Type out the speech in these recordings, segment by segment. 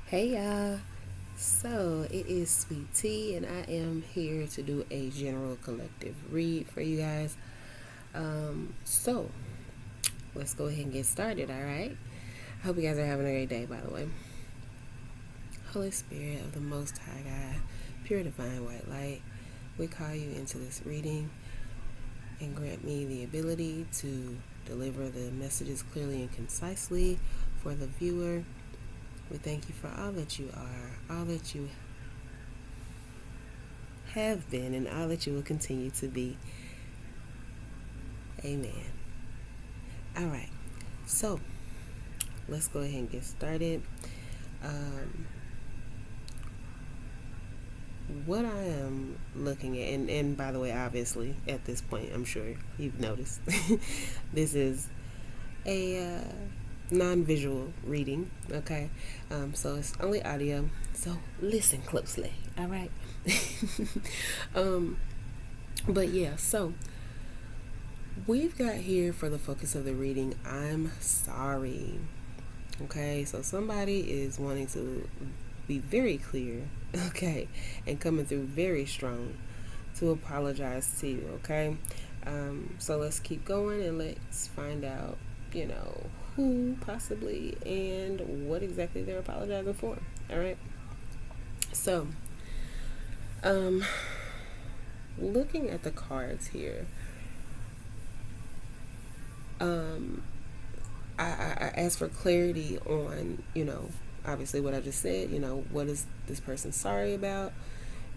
Hey y'all. So it is Sweet Tea, and I am here to do a general collective read for you guys. So let's go ahead and get started, all right? I hope you guys are having a great day, by the way. Holy Spirit of the Most High God, pure divine white light, we call you into this reading and grant me the ability to deliver the messages clearly and concisely for the viewer. We thank you for all that you are, all that you have been, and all that you will continue to be. Amen. All right. So let's go ahead and get started. Um, what I am looking at, and by the way, obviously, at this point, I'm sure you've noticed, this is a non visual reading, okay? So it's only audio, so listen closely, all right? um, but yeah, so we've got here for the focus of the reading, I'm sorry. Okay, so somebody is wanting to be very clear, okay, and coming through very strong to apologize to you, okay? So let's keep going and let's find out, who possibly and what exactly they're apologizing for, all right? So, um, looking at the cards here, um, I asked for clarity on, obviously what I just said, what is this person sorry about?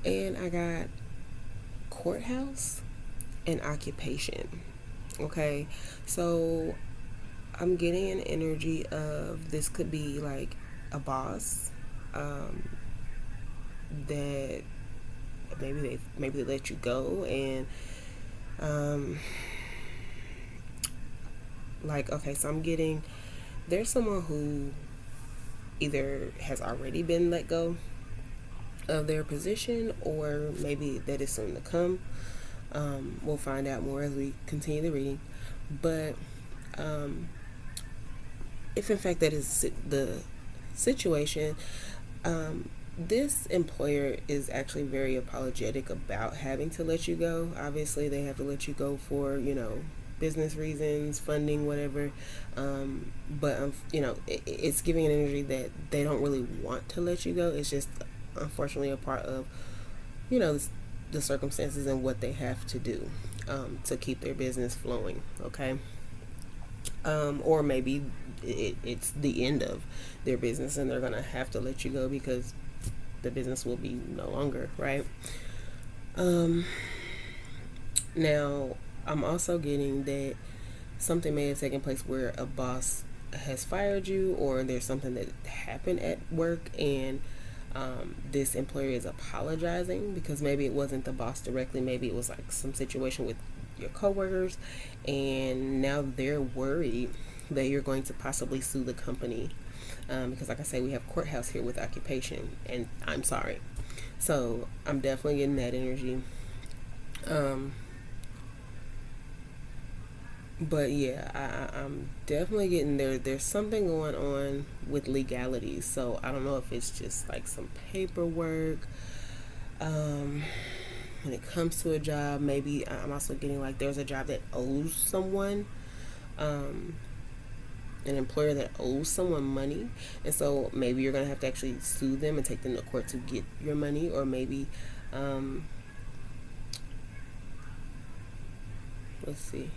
And I got courthouse and occupation. Okay, so I'm getting an energy of this could be like a boss um, that maybe they let you go and um, like okay, so I'm getting there's someone who either has already been let go of their position or maybe that is soon to come. We'll find out more as we continue the reading. But if in fact that is the situation, this employer is actually very apologetic about having to let you go. Obviously, they have to let you go for, business reasons, funding, whatever. But it's giving an energy that they don't really want to let you go. It's just unfortunately a part of, you know, the circumstances and what they have to do to keep their business flowing. Okay. Or maybe it's the end of their business and they're going to have to let you go because the business will be no longer, right? Um, Now, I'm also getting that something may have taken place where a boss has fired you or there's something that happened at work and this employer is apologizing because maybe it wasn't the boss directly, maybe it was like some situation with your coworkers and now they're worried that you're going to possibly sue the company because like I say, we have courthouse here with occupation and I'm sorry. So I'm definitely getting that energy. um, but yeah, I'm definitely getting there. There's something going on with legalities, so I don't know if it's just like some paperwork. Um, when it comes to a job, maybe I'm also getting like there's a job that owes someone, um, an employer that owes someone money, and so maybe you're gonna have to actually sue them and take them to court to get your money, or maybe, um, let's see,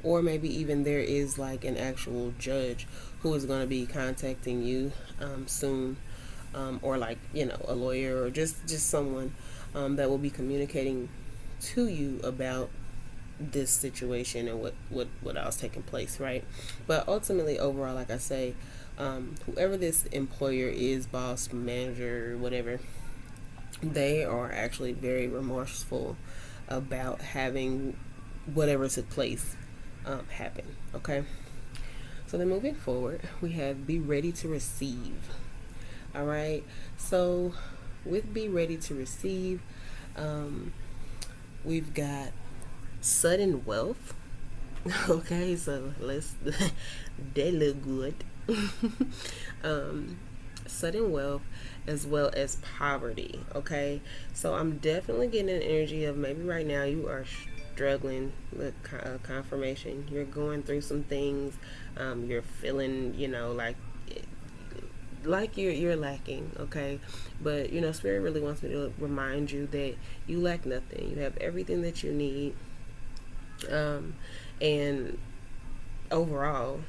or maybe even there is like an actual judge who is going to be contacting you soon, or like a lawyer or just someone that will be communicating to you about this situation and what else taking place, right? But ultimately, overall, like I say, whoever this employer is, boss, manager, whatever, they are actually very remorseful about having whatever took place happen. Okay, so then moving forward, we have be ready to receive. All right, so with be ready to receive, um, we've got sudden wealth. Okay, so let's they look good. um, Sudden wealth as well as poverty. Okay, so I'm definitely getting an energy of maybe right now you are struggling with confirmation. You're going through some things. You're feeling, like you're lacking. Okay, but Spirit really wants me to remind you that you lack nothing. You have everything that you need. Um, and overall,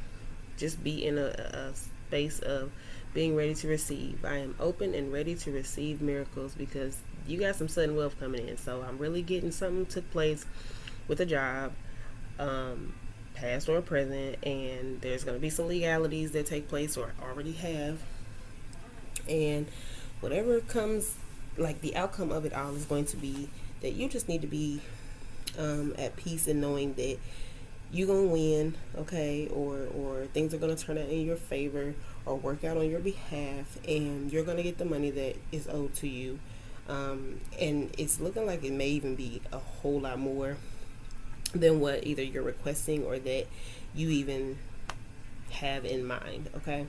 just be in a space of being ready to receive. I am open and ready to receive miracles because you got some sudden wealth coming in. So I'm really getting something took place with a job, um, past or present, and there's going to be some legalities that take place or already have. And whatever comes, like the outcome of it all is going to be that you just need to be at peace and knowing that you gonna win, okay, or things are gonna turn out in your favor or work out on your behalf, and you're gonna get the money that is owed to you. And it's looking like it may even be a whole lot more than what either you're requesting or that you even have in mind, okay.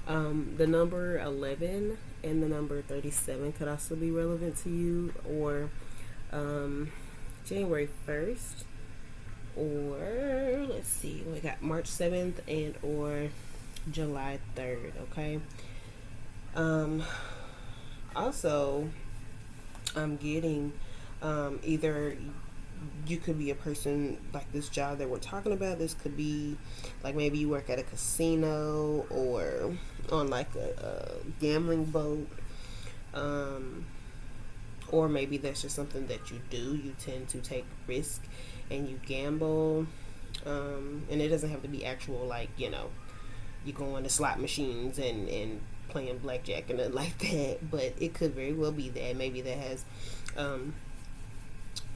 The number 11 and the number 37 could also be relevant to you, or January 1st, or let's see, we got March 7th and or July 3rd, okay. um Also, I'm getting either you could be a person like this job that we're talking about. This could be like maybe you work at a casino or on like a gambling boat, um or maybe that's just something that you do. You tend to take risk and you gamble, and it doesn't have to be actual, like, you go on the slot machines and playing blackjack and nothing like that, but it could very well be that. Maybe that has um,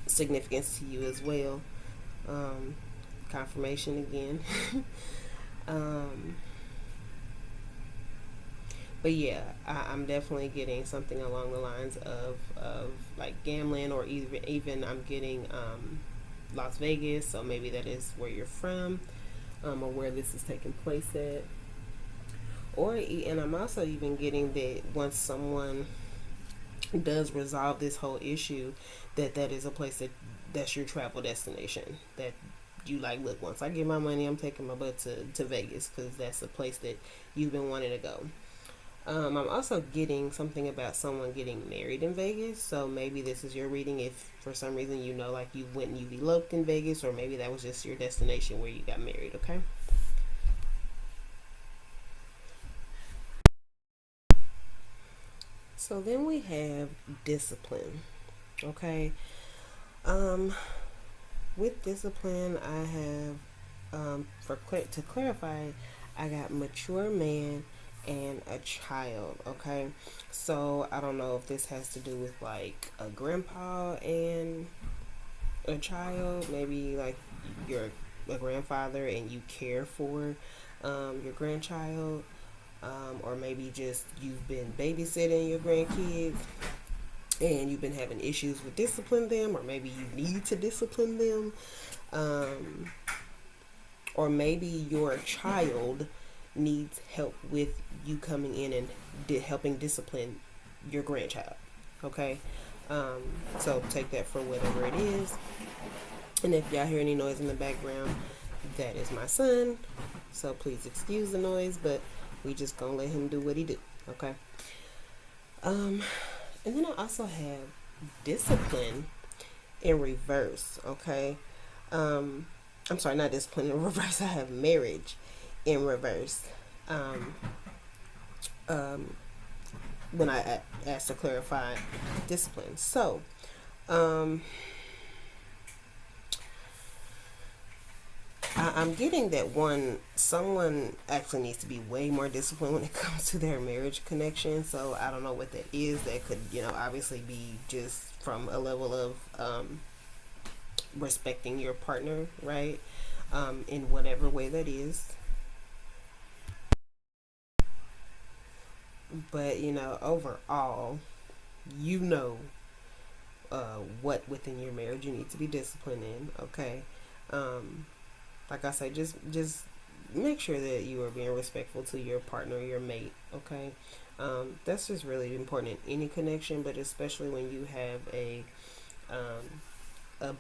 significance to you as well. um, Confirmation again. um, but yeah, I'm definitely getting something along the lines of like gambling, or even I'm getting Las Vegas, so maybe that is where you're from, or where this is taking place at. And I'm also even getting that once someone does resolve this whole issue, that is a place that's your travel destination. That you like, look, once I get my money, I'm taking my butt to Vegas because that's a place that you've been wanting to go. I'm also getting something about someone getting married in Vegas. So maybe this is your reading if for some reason like you went and you eloped in Vegas, or maybe that was just your destination where you got married, okay? So then we have discipline, okay? Um, with discipline, I have to clarify, I got mature man and a child, okay? So I don't know if this has to do with like a grandpa and a child, maybe like you're a grandfather and you care for your grandchild, or maybe just you've been babysitting your grandkids and you've been having issues with discipline them, or maybe you need to discipline them, um, or maybe your child needs help with you coming in and helping discipline your grandchild. Okay, um, so take that for whatever it is. And if y'all hear any noise in the background, that is my son. So please excuse the noise, but we just gonna let him do what he do. Okay. Um, and then I also have discipline in reverse. Okay. Um, I'm sorry, not discipline in reverse. I have marriage in reverse. Um, um, when I asked to clarify discipline. So, um, I'm getting that someone actually needs to be way more disciplined when it comes to their marriage connection. So I don't know what that is. That could, obviously be just from a level of respecting your partner, right? In whatever way that is. But overall, you know what within your marriage you need to be disciplined in. Okay. Um, like I say, just make sure that you are being respectful to your partner, your mate. Okay, that's just really important in any connection, but especially when you have a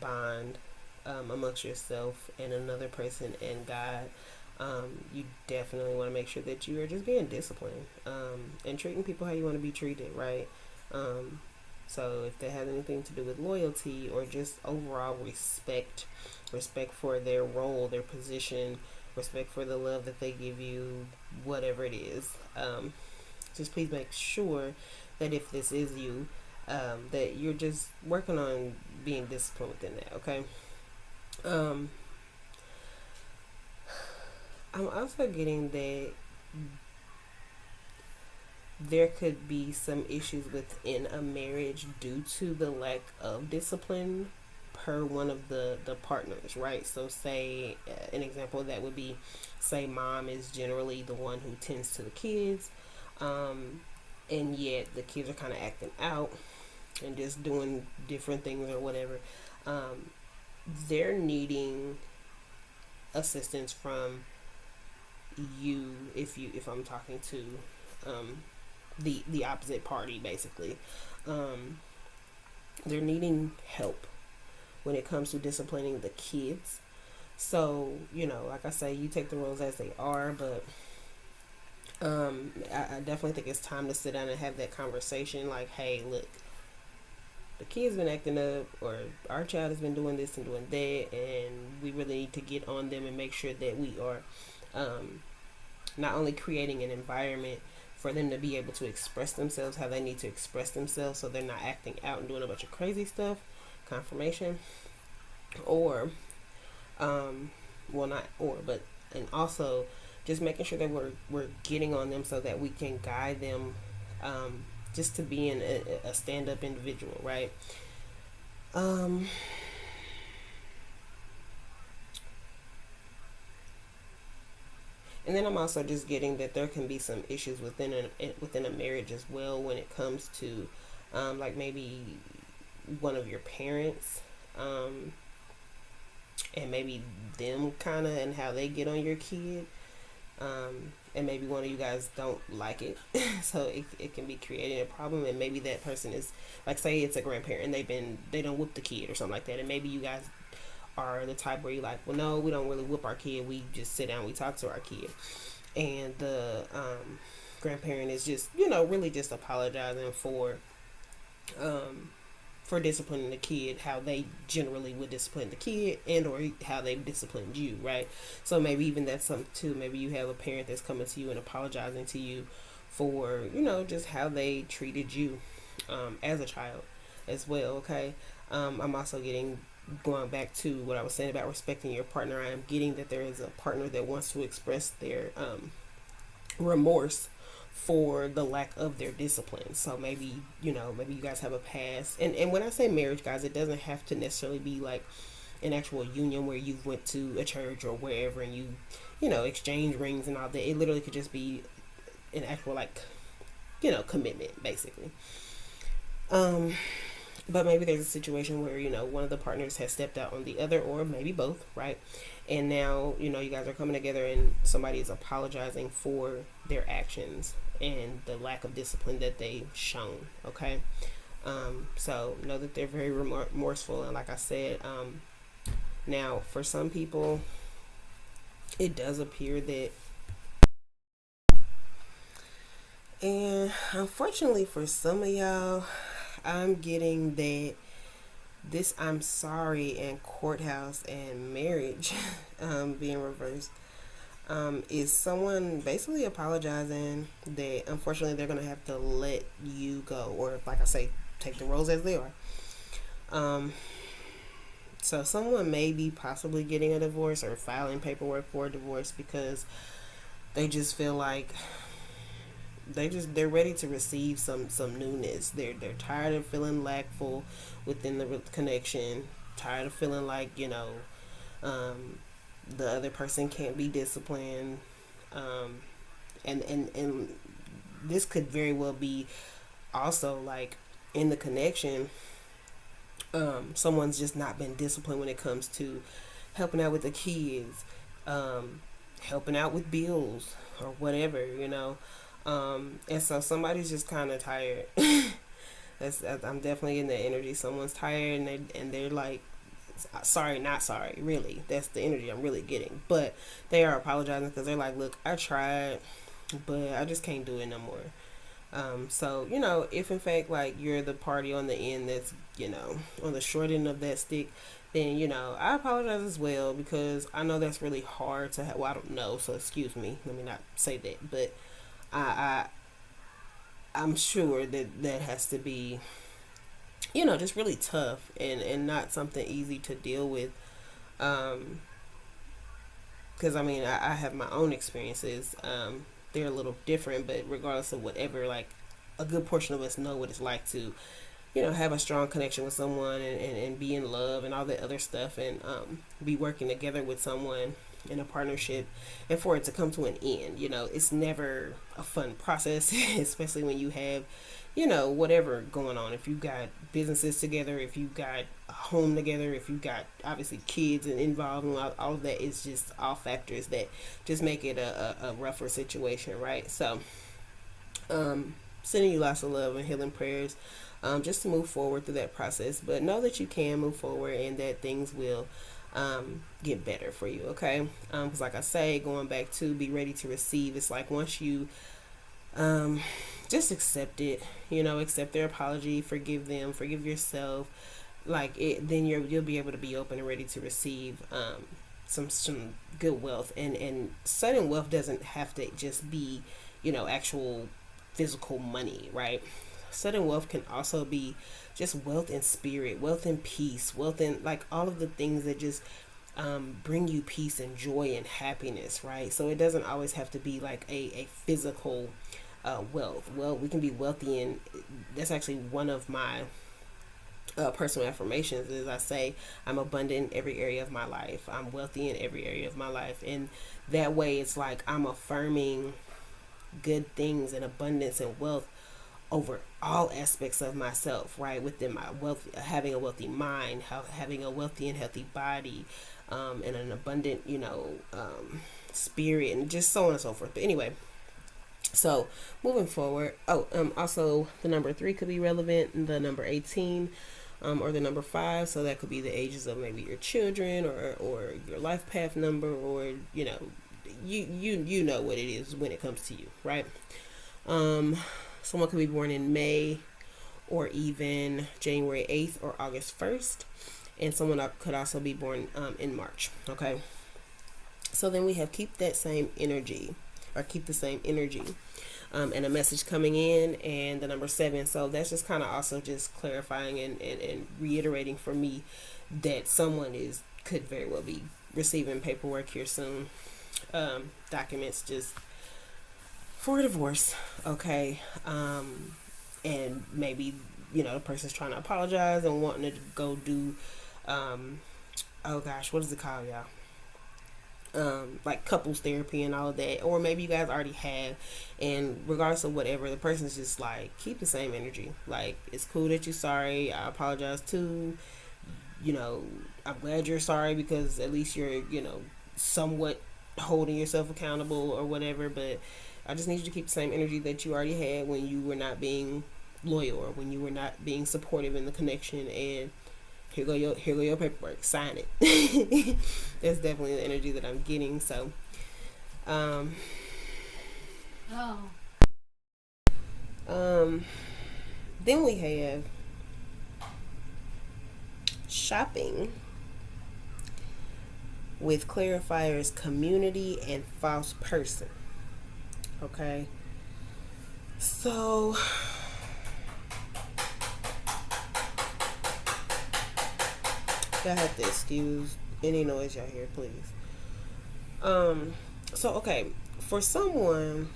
bond amongst yourself and another person and God. You definitely want to make sure that you are just being disciplined and treating people how you want to be treated, right? Um, so if that has anything to do with loyalty or just overall respect for their role, their position, respect for the love that they give you, whatever it is, just please make sure that if this is you, that you're just working on being disciplined within that, okay? Um, I'm also getting that there could be some issues within a marriage due to the lack of discipline per one of the partners, right? So say an example of that would be, say mom is generally the one who tends to the kids, um, and yet the kids are kind of acting out and just doing different things or whatever. um, they're needing assistance from you if I'm talking to um, the opposite party, basically. um, they're needing help when it comes to disciplining the kids. So, like I say, you take the roles as they are, but I definitely think it's time to sit down and have that conversation. Like, hey, look, the kid's been acting up, or our child has been doing this and doing that, and we really need to get on them and make sure that we are um, not only creating an environment for them to be able to express themselves how they need to express themselves so they're not acting out and doing a bunch of crazy stuff, confirmation, or well, not or, but and also just making sure that we're getting on them so that we can guide them, just to being a stand up individual, right? Um, and then I'm also just getting that there can be some issues within a marriage as well when it comes to, like maybe one of your parents, um, and maybe them kind of and how they get on your kid, and maybe one of you guys don't like it, so it can be creating a problem. And maybe that person is, like, say it's a grandparent and they don't whoop the kid or something like that, and maybe you guys are the type where you're like, well, no, we don't really whoop our kid, we just sit down, we talk to our kid, and the grandparent is just really just apologizing um, for disciplining the kid how they generally would discipline the kid, and or how they've disciplined you, right? So maybe even that's something too. Maybe you have a parent that's coming to you and apologizing to you for just how they treated you as a child as well, okay? I'm also getting, going back to what I was saying about respecting your partner, I am getting that there is a partner that wants to express their remorse for the lack of their discipline. So maybe, maybe you guys have a past. And when I say marriage, guys, it doesn't have to necessarily be like an actual union where you went to a church or wherever and you exchange rings and all that. It literally could just be an actual, like, commitment, basically. Um, but maybe there's a situation where, one of the partners has stepped out on the other, or maybe both, right? And now, you guys are coming together and somebody is apologizing for their actions and the lack of discipline that they've shown, okay? So know that they're very remorseful. And like I said, now for some people, it does appear that, and unfortunately for some of y'all, I'm getting that this I'm sorry and courthouse and marriage being reversed, is someone basically apologizing that unfortunately they're going to have to let you go, or like I say, take the roles as they are. Um, so someone may be possibly getting a divorce or filing paperwork for a divorce because they just feel like they're ready to receive some newness. They're tired of feeling lackful within the connection. Tired of feeling like um, the other person can't be disciplined, um, and this could very well be also like in the connection. Someone's just not been disciplined when it comes to helping out with the kids, helping out with bills or whatever, and so somebody's just kind of tired. I'm definitely in that energy. Someone's tired and they're like, sorry, not sorry. Really, that's the energy I'm really getting. But they are apologizing because they're like, look, I tried, but I just can't do it no more. So if in fact like you're the party on the end that's on the short end of that stick, then I apologize as well because I know that's really hard to have. Well, I don't know, so excuse me. Let me not say that, but I I'm sure that that has to be just really tough and not something easy to deal with. Um, because I mean I have my own experiences. They're a little different, but regardless of whatever, like a good portion of us know what it's like to have a strong connection with someone and be in love and all that other stuff and be working together with someone in a partnership and for it to come to an end. It's never a fun process, especially when you have whatever going on. If you've got businesses together, if you've got a home together, if you've got obviously kids and involved, and all of that is just all factors that just make it a rougher situation, right? So, sending you lots of love and healing prayers, just to move forward through that process. But know that you can move forward and that things will get better for you, okay? Because, like I say, going back to be ready to receive, it's like once you um, just accept it, accept their apology, forgive them, forgive yourself, like it, then you'll be able to be open and ready to receive some good wealth. And sudden wealth doesn't have to just be actual physical money, right? Sudden wealth can also be just wealth in spirit, wealth in peace, wealth in like all of the things that just bring you peace and joy and happiness, right? So it doesn't always have to be like a physical wealth. Well, we can be wealthy, and that's actually one of my personal affirmations. Is I say I'm abundant in every area of my life. I'm wealthy in every area of my life, and that way it's like I'm affirming good things and abundance and wealth over all aspects of myself, right? Within my wealth, having a wealthy mind, having a wealthy and healthy body, and an abundant, spirit, and just so on and so forth. But anyway, so moving forward, also the number 3 could be relevant, and the number 18, or the number 5. So that could be the ages of maybe your children or your life path number, or you know what it is when it comes to you, right? Someone could be born in May or even January 8th or August 1st, and someone could also be born in March. Okay, so then we have keep that same energy, or keep the same energy, and a message coming in, and the number 7. So that's just kind of also just clarifying and reiterating for me that someone could very well be receiving paperwork here soon, documents just for a divorce, okay? And maybe the person's trying to apologize and wanting to go do oh gosh, what is it called, y'all? Like couples therapy and all of that, or maybe you guys already have, and regardless of whatever, the person's just like, keep the same energy. Like, it's cool that you're sorry, I apologize too, I'm glad you're sorry because at least you're somewhat holding yourself accountable or whatever, but I just need you to keep the same energy that you already had when you were not being loyal or when you were not being supportive in the connection, and here go your paperwork, sign it. That's definitely the energy that I'm getting. So um then we have shopping with clarifiers, community, and false person. Okay, so y'all have to excuse any noise y'all hear, please. So okay, for someone,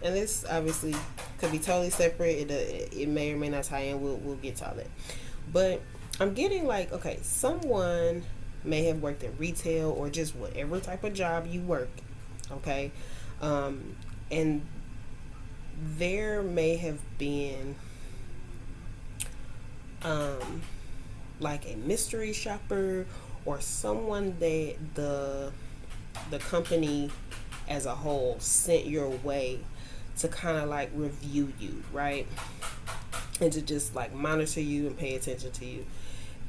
and this obviously could be totally separate. It may or may not tie in. We'll get to all that. But I'm getting like, okay, someone may have worked in retail or just whatever type of job you work. Okay, and there may have been like a mystery shopper or someone that the the company as a whole sent your way to kind of like review you, right? And to just like monitor you and pay attention to you.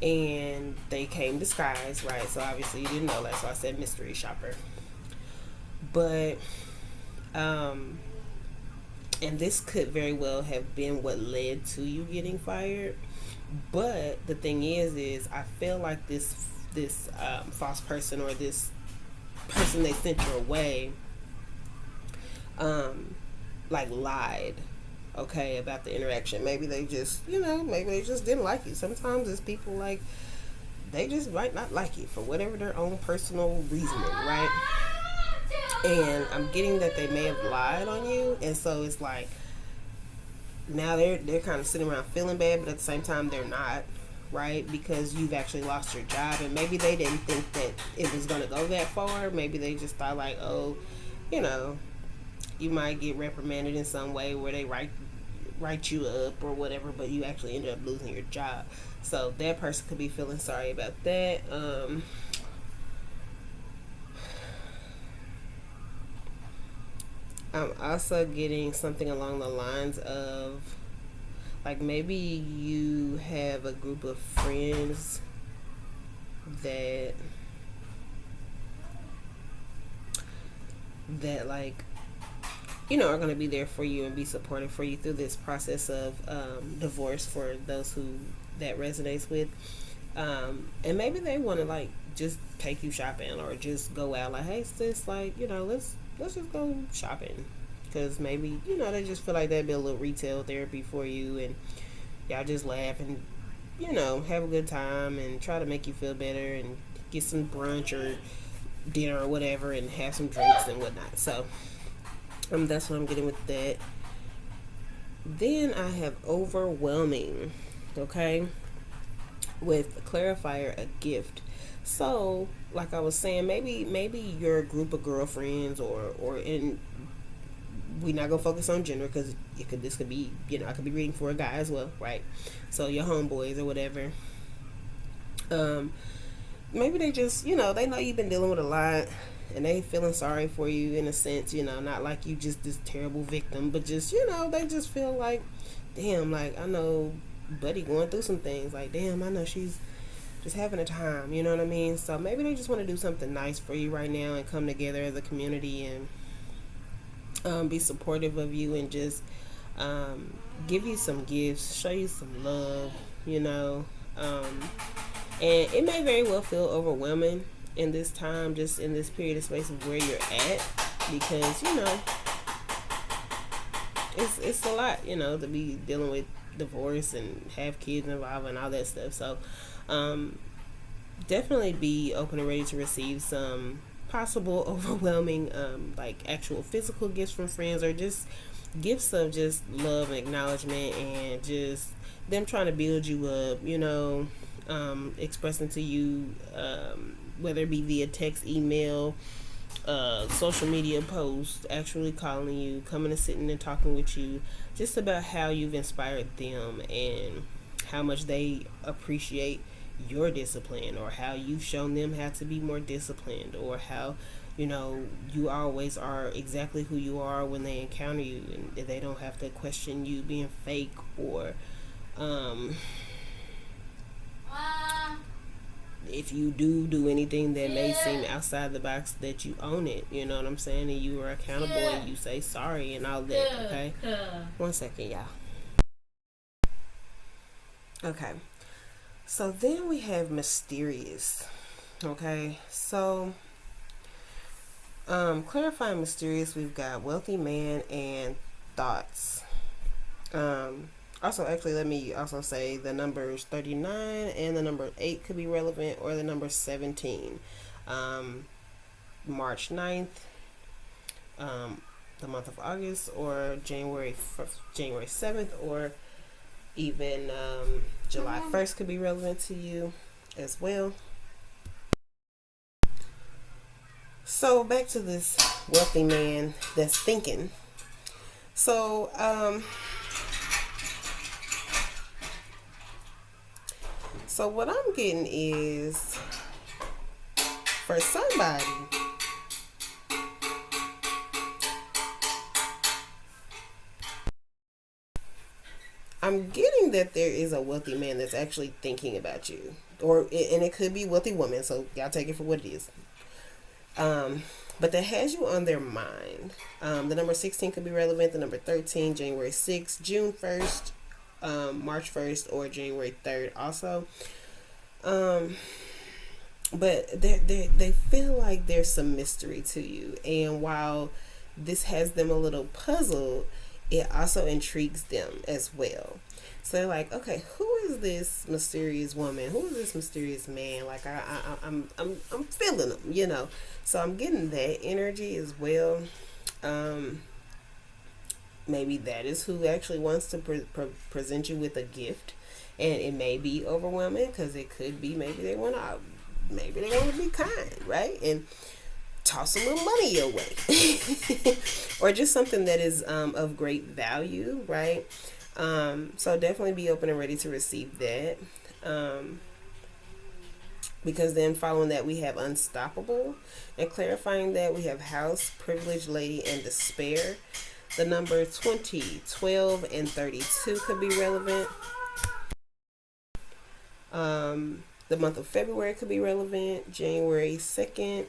And they came disguised, right? So obviously you didn't know that, so I said mystery shopper. But and this could very well have been what led to you getting fired. But the thing is I feel like this false person, or this person they sent your way, like lied, okay, about the interaction. Maybe they just, maybe they just didn't like you. Sometimes it's people like they just might not like you for whatever their own personal reasoning, right? And I'm getting that they may have lied on you, and so it's like now they're kind of sitting around feeling bad, but at the same time they're not, right? Because you've actually lost your job, and maybe they didn't think that it was going to go that far. Maybe they just thought like, oh, you might get reprimanded in some way where they write you up or whatever, but you actually ended up losing your job. So that person could be feeling sorry about that. I'm also getting something along the lines of like maybe you have a group of friends that like are going to be there for you and be supportive for you through this process of divorce, for those who that resonates with. And maybe they want to like just take you shopping, or just go out like, hey sis, like let's just go shopping, because maybe they just feel like that'd be a little retail therapy for you, and y'all just laugh and have a good time and try to make you feel better, and get some brunch or dinner or whatever, and have some drinks and whatnot. So that's what I'm getting with that. Then I have overwhelming, okay, with clarifier, a gift. So like I was saying, maybe your group of girlfriends, or in, we're not gonna focus on gender, because this could be, I could be reading for a guy as well, right? So your homeboys or whatever, maybe they just, they know you've been dealing with a lot, and they feeling sorry for you in a sense, not like you just this terrible victim, but just, they just feel like, damn, like I know buddy going through some things, like damn, I know she's just having a time, you know what I mean? So maybe they just want to do something nice for you right now, and come together as a community, and be supportive of you, and just give you some gifts, show you some love, and it may very well feel overwhelming in this time, just in this period of space of where you're at, because it's a lot, to be dealing with divorce and have kids involved and all that stuff. So definitely be open and ready to receive some possible overwhelming like actual physical gifts from friends, or just gifts of just love and acknowledgement, and just them trying to build you up, expressing to you, whether it be via text, email, social media posts, actually calling you, coming and sitting and talking with you, just about how you've inspired them, and how much they appreciate your discipline, or how you've shown them how to be more disciplined, or how you always are exactly who you are when they encounter you, and they don't have to question you being fake, or if you do anything that may seem outside the box, that you own it, you know what I'm saying, and you are accountable, and you say sorry and all that. Okay, 1 second, y'all. Okay, so then we have mysterious. Okay, so clarifying mysterious, we've got wealthy man and thoughts. Also, actually, let me also say the numbers 39 and the number 8 could be relevant, or the number 17. March 9th, the month of August, or January 7th, or even July 1st could be relevant to you as well. So back to this wealthy man that's thinking. So what I'm getting is, for somebody, I'm getting that there is a wealthy man that's actually thinking about you, and it could be wealthy woman. So y'all take it for what it is. But that has you on their mind. The number 16 could be relevant. The number 13, January 6th, June 1st, March 1st, or January 3rd. Also, but they feel like there's some mystery to you, and while this has them a little puzzled, it also intrigues them as well. So they're like, okay, who is this mysterious woman? Who is this mysterious man? Like I'm feeling them, you know. So I'm getting that energy as well. Maybe that is who actually wants to present you with a gift, and it may be overwhelming because it could be maybe they want to be kind, right? And toss a little money your way, or just something that is of great value, right? So definitely be open and ready to receive that. Because then following that we have unstoppable, and clarifying that we have house, privileged lady, and despair. The number 20, 12, and 32 could be relevant. The month of February could be relevant. January 2nd,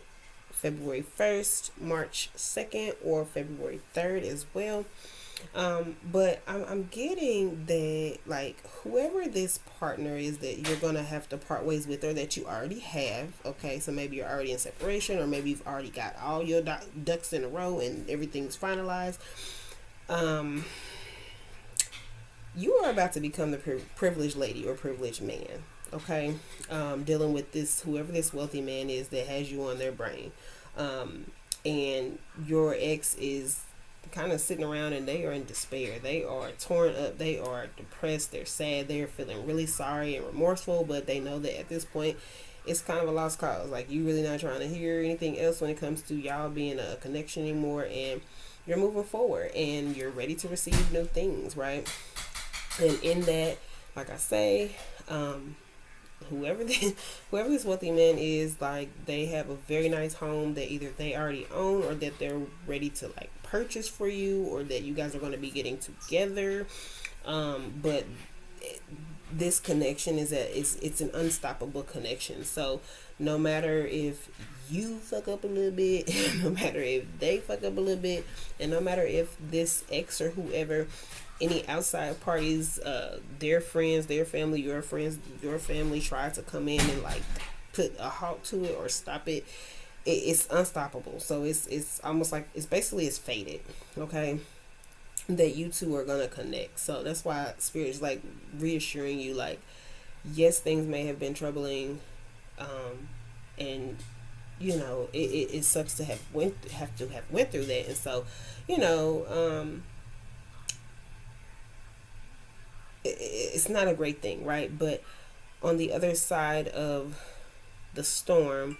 February 1st, March 2nd, or February 3rd as well. But I'm getting that, like, whoever this partner is that you're going to have to part ways with, or that you already have, okay, so maybe you're already in separation, or maybe you've already got all your ducks in a row and everything's finalized. You are about to become the privileged lady or privileged man, okay? Dealing with this, whoever this wealthy man is that has you on their brain. And your ex is kind of sitting around and they are in despair. They are torn up. They are depressed. They're sad. They're feeling really sorry and remorseful, but they know that at this point it's kind of a lost cause. Like, you really not trying to hear anything else when it comes to y'all being a connection anymore, and you're moving forward and you're ready to receive new things, right? And in that, like I say, whoever this wealthy man is, like, they have a very nice home that either they already own, or that they're ready to, like, purchase for you, or that you guys are going to be getting together. But this connection it's an unstoppable connection. So no matter if you fuck up a little bit, no matter if they fuck up a little bit, and no matter if this ex or whoever, any outside parties, their friends, their family, your friends, your family try to come in and, like, put a halt to it or stop it, it's unstoppable. So it's almost like it's fated, okay, that you two are gonna connect. So that's why Spirit is, like, reassuring you, like, yes, things may have been troubling, and you know it sucks to have went through that, and so, you know, it's not a great thing, right? But on the other side of the storm,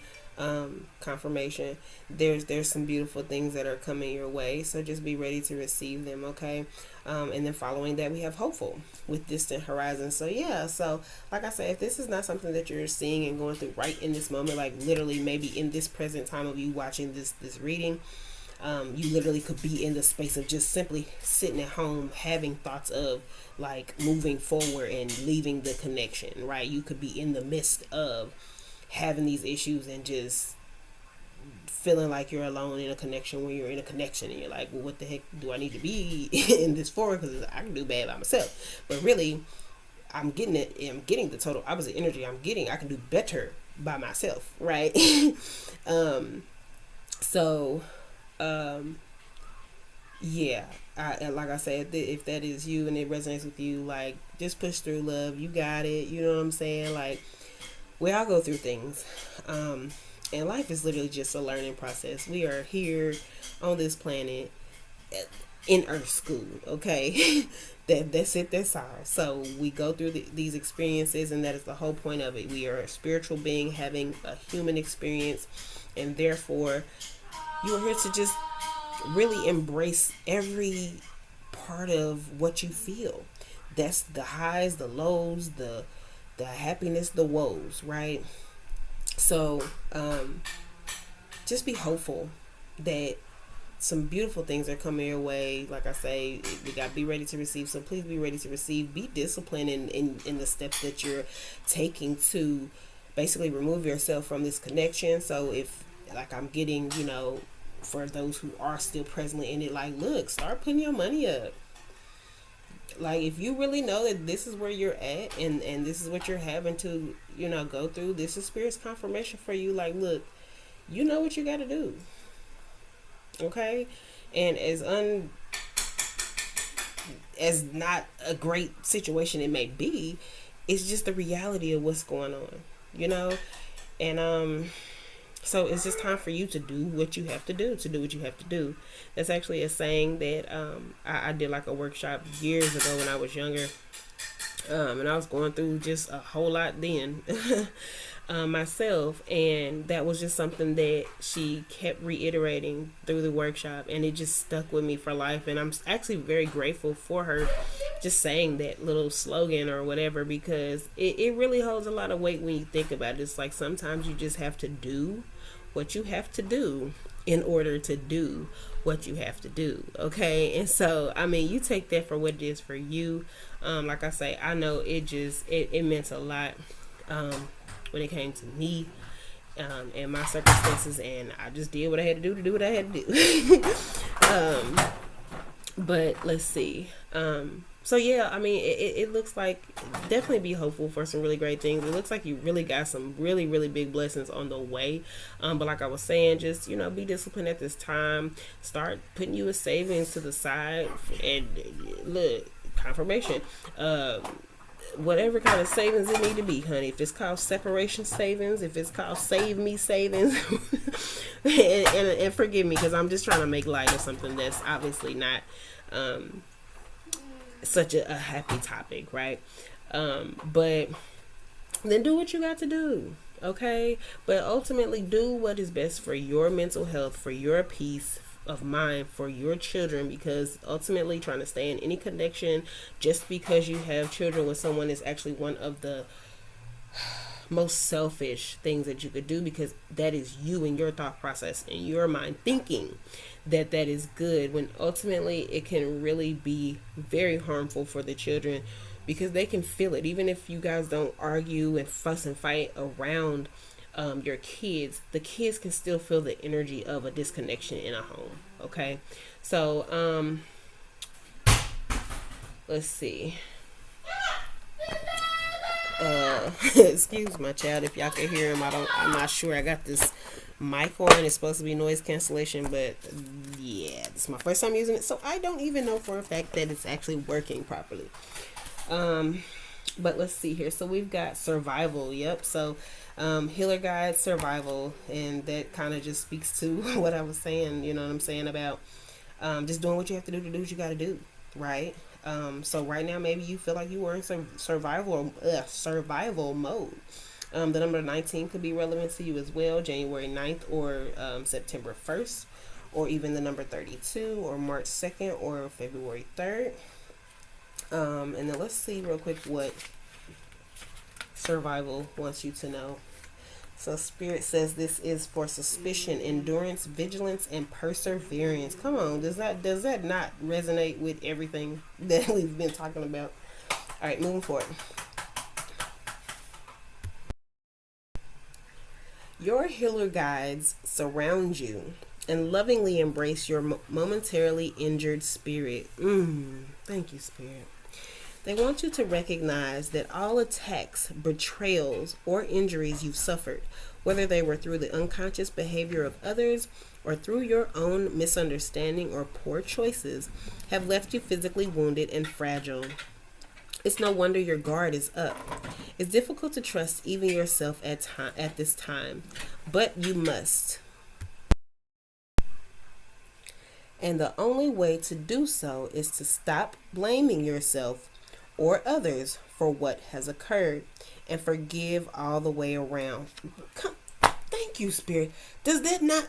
confirmation, there's some beautiful things that are coming your way, so just be ready to receive them, okay? And then following that we have hopeful with distant horizon. So yeah, so like I said, if this is not something that you're seeing and going through right in this moment, like literally maybe in this present time of you watching this reading, you literally could be in the space of just simply sitting at home having thoughts of, like, moving forward and leaving the connection, right? You could be in the midst of having these issues and just feeling like you're alone in a connection when you're in a connection, and you're like, well, what the heck do I need to be in this for? Because I can do bad by myself. But really, I'm getting the total opposite energy. I can do better by myself, right? So yeah, like I said, if that is you and it resonates with you, like, just push through, love. You got it. You know what I'm saying? Like, we all go through things, and life is literally just a learning process. We are here on this planet in Earth school, okay? That's it. That's all. So we go through these experiences, and that is the whole point of it. We are a spiritual being having a human experience, and therefore you are here to just really embrace every part of what you feel. That's the highs, the lows, the happiness, the woes, right? So just be hopeful that some beautiful things are coming your way. Like I say, we got to be ready to receive. So please be ready to receive. Be disciplined in the steps that you're taking to basically remove yourself from this connection. So if, like, I'm getting, for those who are still presently in it, like, look, start putting your money up. Like, if you really know that this is where you're at, and this is what you're having to, go through, this is Spirit's confirmation for you. Like, look, you know what you got to do. Okay? And as not a great situation it may be, it's just the reality of what's going on, and so it's just time for you to do what you have to do. That's actually a saying that I did like a workshop years ago when I was younger, and I was going through just a whole lot then. Myself, and that was just something that she kept reiterating through the workshop, and it just stuck with me for life. And I'm actually very grateful for her just saying that little slogan or whatever, because it really holds a lot of weight when you think about it. It's like sometimes you just have to do what you have to do in order to do what you have to do. Okay. And so, I mean, you take that for what it is for you. Like I say, I know it meant a lot when it came to me and my circumstances, and I just did what I had to do what I had to do. But let's see. So yeah, I mean, it looks like definitely be hopeful for some really great things. It looks like you really got some really, really big blessings on the way. But like I was saying, just, be disciplined at this time. Start putting you a savings to the side, and look, confirmation. Whatever kind of savings it need to be, honey. If it's called separation savings, if it's called save me savings, and forgive me because I'm just trying to make light of something that's obviously not such a happy topic, right? But then do what you got to do, okay? But ultimately do what is best for your mental health, for your peace of mind, for your children, because ultimately trying to stay in any connection just because you have children with someone is actually one of the most selfish things that you could do, because that is you and your thought process and your mind thinking that is good, when ultimately it can really be very harmful for the children, because they can feel it. Even if you guys don't argue and fuss and fight around your kids, the kids can still feel the energy of a disconnection in a home. Okay, so let's see. Excuse my child if y'all can hear him. I'm not sure. I got this mic on. It's supposed to be noise cancellation, but yeah, this is my first time using it, so I don't even know for a fact that it's actually working properly. But let's see here. So we've got survival. Yep. So healer guide, survival, and that kind of just speaks to what I was saying. You know what I'm saying about just doing what you have to do what you got to do, right? So right now maybe you feel like you were in survival mode. The number 19 could be relevant to you as well, January 9th or September 1st, or even the number 32 or March 2nd or February 3rd. And then let's see real quick what survival wants you to know. So Spirit says this is for suspicion, endurance, vigilance, and perseverance. Come on, does that not resonate with everything that we've been talking about? All right, moving forward. Your healer guides surround you and lovingly embrace your momentarily injured spirit. Thank you, Spirit. They want you to recognize that all attacks, betrayals, or injuries you've suffered, whether they were through the unconscious behavior of others or through your own misunderstanding or poor choices, have left you physically wounded and fragile. It's no wonder your guard is up. It's difficult to trust even yourself at this time, but you must. And the only way to do so is to stop blaming yourself or others for what has occurred and forgive all the way around. Thank you, Spirit. Does that not,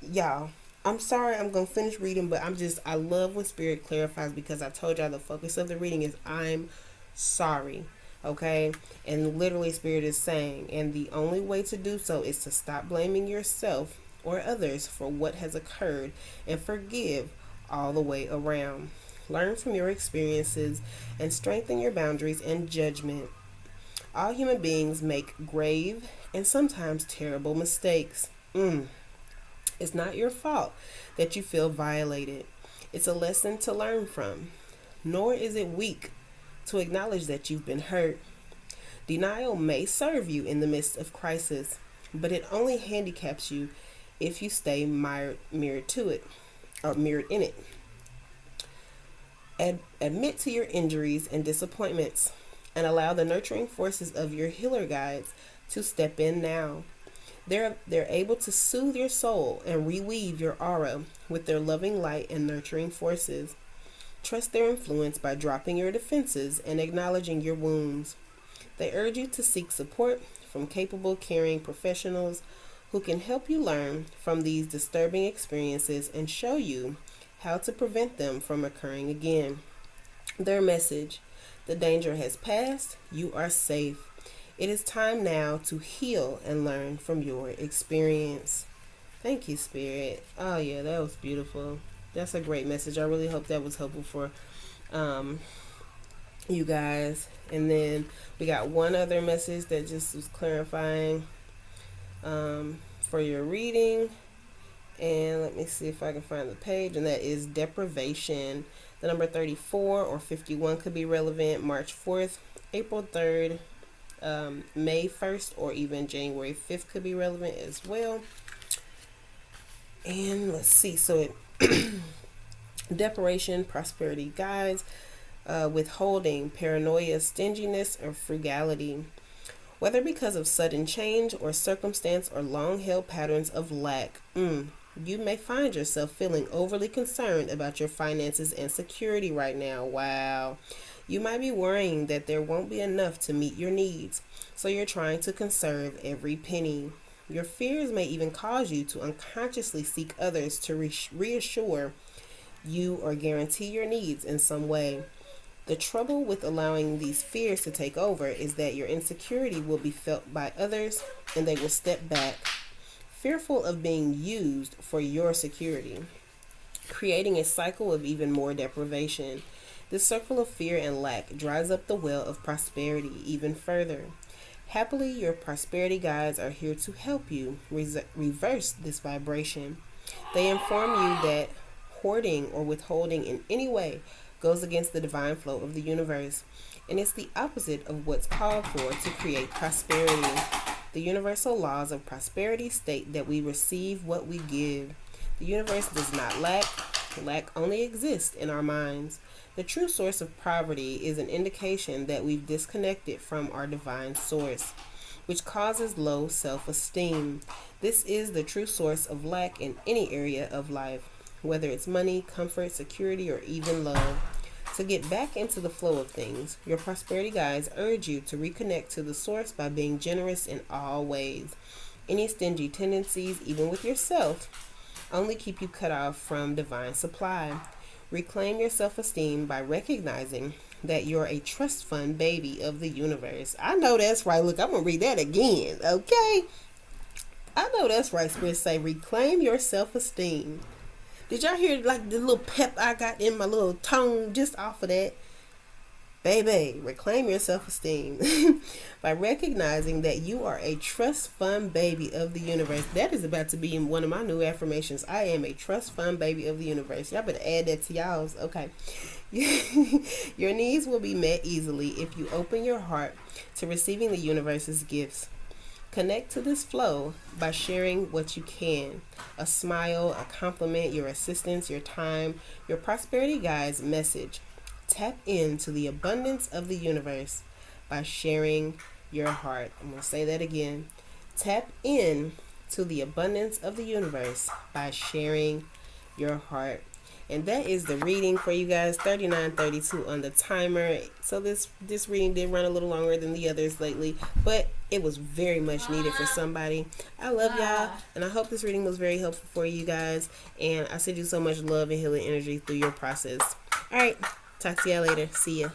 y'all? I'm sorry, I'm going to finish reading, but I love when Spirit clarifies, because I told y'all the focus of the reading is I'm sorry, okay? And literally Spirit is saying, and the only way to do so is to stop blaming yourself or others for what has occurred and forgive all the way around. Learn from your experiences and strengthen your boundaries and judgment. All human beings make grave and sometimes terrible mistakes. It's not your fault that you feel violated. It's a lesson to learn from. Nor is it weak to acknowledge that you've been hurt. Denial may serve you in the midst of crisis, but it only handicaps you if you stay mirrored to it or mirrored in it. Admit to your injuries and disappointments and allow the nurturing forces of your healer guides to step in now. They're able to soothe your soul and reweave your aura with their loving light and nurturing forces. Trust their influence by dropping your defenses and acknowledging your wounds. They urge you to seek support from capable, caring professionals who can help you learn from these disturbing experiences and show you how to prevent them from occurring again. Their message: the danger has passed, you are safe. It is time now to heal and learn from your experience. Thank you, Spirit. Oh, yeah, that was beautiful. That's a great message. I really hope that was helpful for you guys. And then we got one other message that just was clarifying for your reading. And let me see if I can find the page. And that is deprivation. The number 34 or 51 could be relevant. March 4th, April 3rd, May 1st, or even January 5th could be relevant as well. And let's see. So it deprivation, prosperity guides, withholding, paranoia, stinginess, or frugality. Whether because of sudden change or circumstance or long-held patterns of lack, you may find yourself feeling overly concerned about your finances and security right now. Wow. You might be worrying that there won't be enough to meet your needs, so you're trying to conserve every penny. Your fears may even cause you to unconsciously seek others to reassure you or guarantee your needs in some way. The trouble with allowing these fears to take over is that your insecurity will be felt by others and they will step back, fearful of being used for your security, creating a cycle of even more deprivation. This circle of fear and lack dries up the well of prosperity even further. Happily, your prosperity guides are here to help you reverse this vibration. They inform you that hoarding or withholding in any way goes against the divine flow of the universe, and it's the opposite of what's called for to create prosperity. The universal laws of prosperity state that we receive what we give. The universe does not lack. Lack only exists in our minds. The true source of poverty is an indication that we've disconnected from our divine source, which causes low self-esteem. This is the true source of lack in any area of life, whether it's money, comfort, security, or even love. To get back into the flow of things, your prosperity guides urge you to reconnect to the source by being generous in all ways. Any stingy tendencies, even with yourself, only keep you cut off from divine supply. Reclaim your self-esteem by recognizing that you're a trust fund baby of the universe. I know that's right. Look, I'm going to read that again, okay? I know that's right. Spirit say, reclaim your self-esteem. Did y'all hear like the little pep I got in my little tone just off of that? Baby, reclaim your self-esteem by recognizing that you are a trust fund baby of the universe. That is about to be in one of my new affirmations. I am a trust fund baby of the universe. Y'all better add that to y'all's. Okay. Your needs will be met easily if you open your heart to receiving the universe's gifts. Connect to this flow by sharing what you can. A smile, a compliment, your assistance, your time, your prosperity guide's message. Tap into the abundance of the universe by sharing your heart. I'm going to say that again. Tap in to the abundance of the universe by sharing your heart. And that is the reading for you guys, 39:32 on the timer. So this reading did run a little longer than the others lately, but it was very much needed for somebody. I love y'all, and I hope this reading was very helpful for you guys. And I send you so much love and healing energy through your process. All right, talk to y'all later. See ya.